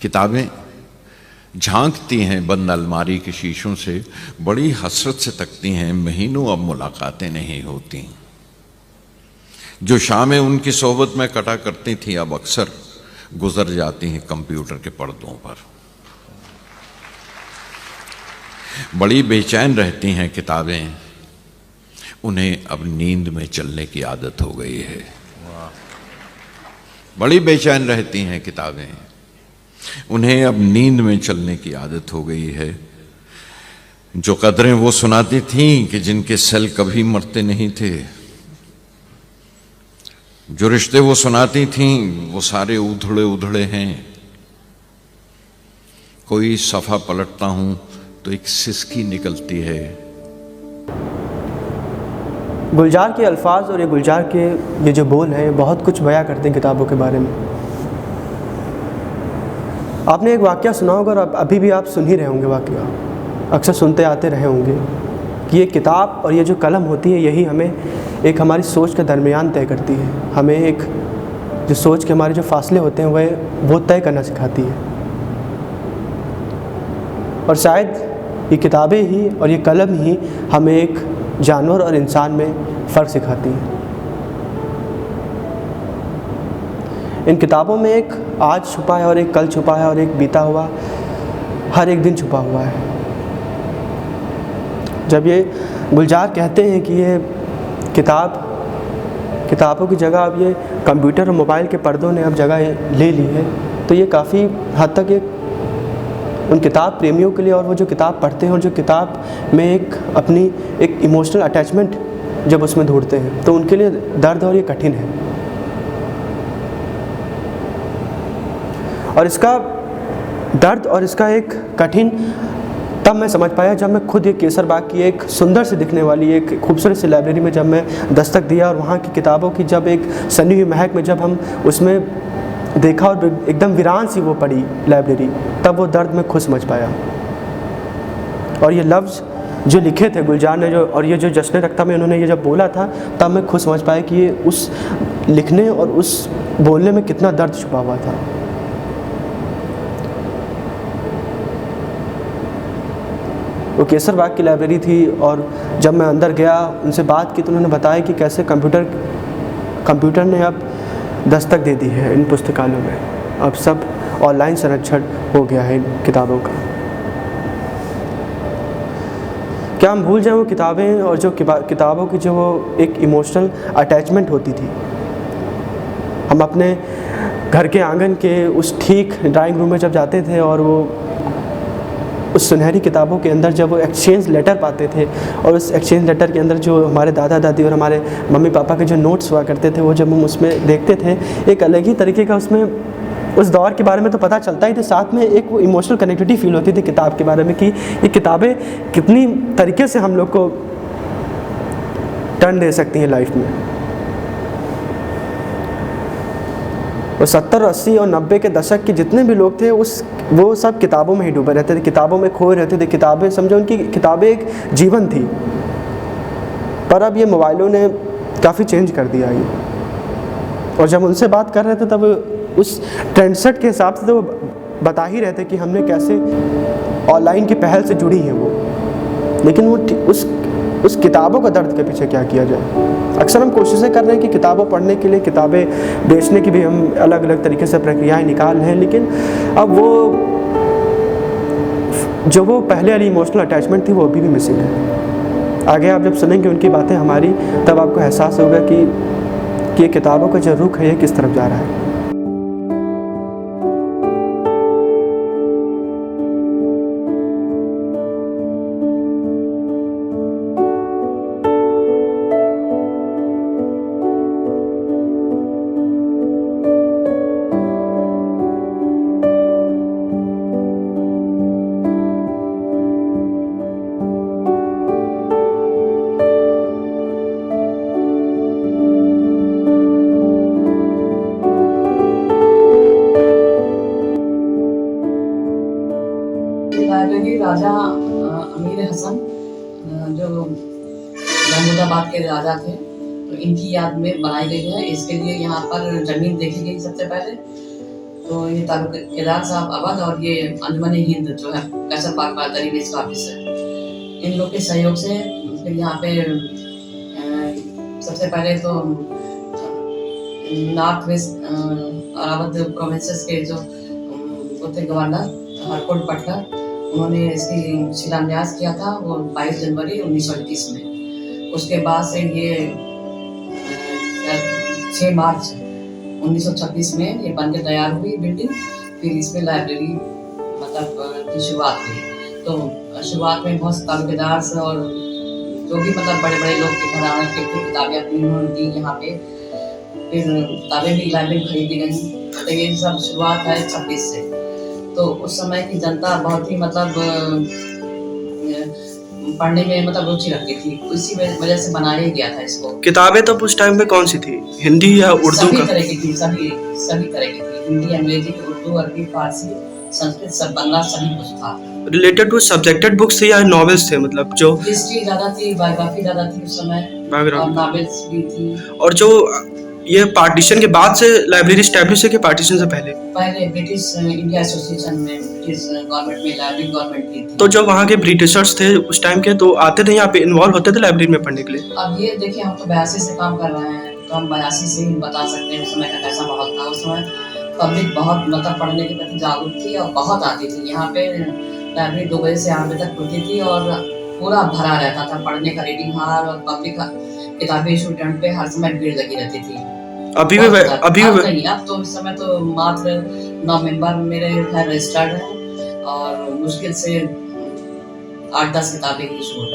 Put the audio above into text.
किताबें झांकती हैं बंद अलमारी के शीशों से, बड़ी हसरत से तकती हैं, महीनों अब मुलाकातें नहीं होती। जो शामें उनकी सोहबत में कटा करती थी अब अक्सर गुजर जाती हैं कंप्यूटर के पर्दों पर। बड़ी बेचैन रहती हैं किताबें, उन्हें अब नींद में चलने की आदत हो गई है। बड़ी बेचैन रहती हैं किताबें, उन्हें अब नींद में चलने की आदत हो गई है। जो कदरें वो सुनाती थीं कि जिनके सेल कभी मरते नहीं थे, जो रिश्ते वो सुनाती थीं वो सारे उधड़े उधड़े हैं। कोई सफ़ा पलटता हूं तो एक सिसकी निकलती है। गुलजार के अल्फाज और ये गुलजार के ये जो बोल हैं बहुत कुछ बयां करते हैं किताबों के बारे में। आपने एक वाक़या सुना होगा और अभी भी आप सुन ही रहे होंगे, वाक़या अक्सर सुनते आते रहे होंगे कि ये किताब और ये जो कलम होती है यही हमें एक हमारी सोच का दरमियान तय करती है। हमें एक जो सोच के हमारे जो फासले होते हैं वो तय करना सिखाती है। और शायद ये किताबें ही और ये कलम ही हमें एक जानवर और इंसान में फ़र्क सिखाती है। इन किताबों में एक आज छुपा है और एक कल छुपा है और एक बीता हुआ हर एक दिन छुपा हुआ है। जब ये गुलजार कहते हैं कि ये किताबों की जगह अब ये कंप्यूटर और मोबाइल के पर्दों ने अब जगह ले ली है, तो ये काफ़ी हद तक एक उन किताब प्रेमियों के लिए और वो जो किताब पढ़ते हैं और जो किताब में अपनी एक इमोशनल अटैचमेंट जब उसमें ढूंढते हैं तो उनके लिए दर्द और ये कठिन है। और इसका दर्द और इसका एक कठिन तब मैं समझ पाया जब मैं खुद ये केसर बाग की एक सुंदर से दिखने वाली एक खूबसूरत सी लाइब्रेरी में जब मैं दस्तक दिया और वहाँ की किताबों की जब एक सनी हुई महक में जब हम उसमें देखा और एकदम वीरान सी वो पड़ी लाइब्रेरी, तब वो दर्द मैं खुद समझ पाया। और ये लफ्ज़ जो लिखे थे गुलजार ने जो और ये जो जश्न रख्ता में उन्होंने ये जब बोला था, तब मैं खुद समझ पाया कि ये उस लिखने और उस बोलने में कितना दर्द छुपा हुआ था। वो केसर बाग की लाइब्रेरी थी और जब मैं अंदर गया उनसे बात की तो उन्होंने बताया कि कैसे कंप्यूटर ने अब दस्तक दे दी है इन पुस्तकालयों में। अब सब ऑनलाइन संरक्षण हो गया है इन किताबों का। क्या हम भूल जाएं वो किताबें और जो किताबों की जो वो एक इमोशनल अटैचमेंट होती थी। हम अपने घर के आंगन के उस ठीक ड्राइंग रूम में जब जाते थे और वो उस सुनहरी किताबों के अंदर जब वो एक्सचेंज लेटर पाते थे और उस एक्सचेंज लेटर के अंदर जो हमारे दादा दादी और हमारे मम्मी पापा के जो नोट्स हुआ करते थे, वो जब हम उसमें देखते थे एक अलग ही तरीके का उसमें उस दौर के बारे में तो पता चलता ही था, साथ में एक वो इमोशनल कनेक्टिविटी फील होती थी किताब के बारे में कि ये किताबें कितनी तरीके से हम लोग को टर्न दे सकती हैं लाइफ में। वो 70, 80 और 90 के दशक के जितने भी लोग थे वो सब किताबों में ही डूबे रहते थे, किताबों में खोए रहते थे। किताबें समझो उनकी किताबें एक जीवन थी। पर अब ये मोबाइलों ने काफ़ी चेंज कर दिया ये। और जब उनसे बात कर रहे थे तब उस ट्रेंडसेट के हिसाब से तो वो बता ही रहे थे कि हमने कैसे ऑनलाइन की पहल से जुड़ी हैं वो, लेकिन वो उस किताबों का दर्द के पीछे क्या किया जाए। अक्सर हम कोशिशें कर रहे हैं कि किताबों पढ़ने के लिए किताबें बेचने की भी हम अलग अलग तरीके से प्रक्रियाएं निकाल रहे हैं, लेकिन अब वो पहले वाली इमोशनल अटैचमेंट थी वो अभी भी मिसिंग है। आगे आप जब सुनेंगे उनकी बातें हमारी, तब आपको एहसास होगा कि ये किताबों का जो रुख है ये किस तरफ जा रहा है। लाइब्रेरी राजा अमीर हसन जो महमूदाबाद के राजा थे, तो इनकी याद में बनाई गई है। इसके लिए यहाँ पर जमीन देखी गई सबसे पहले, तो ये तालुकेदार साहब अवध और ये अंजमन हिंद जो है कैसर पाक बादरी में इसका ऑफिस है, इन लोग के सहयोग से फिर यहाँ पे सबसे पहले तो नॉर्थ वेस्ट अवध प्रोविंसेस के जो वो थे गवर्नर हरकोट पटलर, उन्होंने इसकी शिलान्यास किया था वो 22 जनवरी 1938 में। उसके बाद से ये 6 मार्च 1926 में ये बन के तैयार हुई बिल्डिंग। फिर इसमें लाइब्रेरी मतलब की शुरुआत हुई। तो शुरुआत में बहुत तालुकेदार से और जो भी मतलब बड़े बड़े लोग के घराने के किताबें अपनी उन्होंने दी यहाँ पे। फिर किताबें भी लाइब्रेरी खरीदी गई। तो ये सब शुरुआत है 26 से। तो उस समय की जनता बहुत ही मतलब पढ़ने में मतलब रुचि रखती थी, इसी वजह से बनाया ही गया था इसको। किताबें तो उस टाइम पे कौन सी थी, हिंदी या उर्दू? सभी तरह की थी, सभी तरह की थी, हिंदी, अंग्रेजी, उर्दू, अरबी, फारसी, संस्कृत, सब बंगला सभी कुछ था। रिलेटेड टू सब्जेक्टेड बुक्स थी या नॉवेल्स थे, मतलब जो हिस्ट्री ज्यादा थी, बायोग्राफी ज्यादा थी उस समय, और नॉवेल्स भी थी। और जो ये पार्टीशन के बाद से लाइब्रेरी एस्टैब्लिश है कि पार्टीशन से पहले? पहले ब्रिटिश इंडिया एसोसिएशन में ब्रिटिश गवर्नमेंट में लाइब्रेरी गवर्नमेंट की थी। तो जो वहाँ के ब्रिटिशर्स थे उस टाइम के, तो आते थे यहाँ पे, इन्वॉल्व होते थे लाइब्रेरी में पढ़ने के लिए? अब ये देखिए हम तो 82 से काम कर रहे हैं, तो हम 82 से ही बता सकते हैं उस समय का कैसा माहौल था। उस समय पब्लिक बहुत मतलब पढ़ने के प्रति जागरूक थी और बहुत आती थी यहाँ पे। लाइब्रेरी 2 बजे से 8 बजे तक खुलती थी और पूरा भरा रहता था पढ़ने का रीडिंग हॉल, और पब्लिक किताबें स्टूडेंट पे हर समय भीड़ लगी रहती थी। अभी भी नहीं, अब तो इस समय तो मात्र 9 मेंबर मेरे रजिस्टर्ड हैं और मुश्किल से 8-10 किताबें ही इशू होती हैं।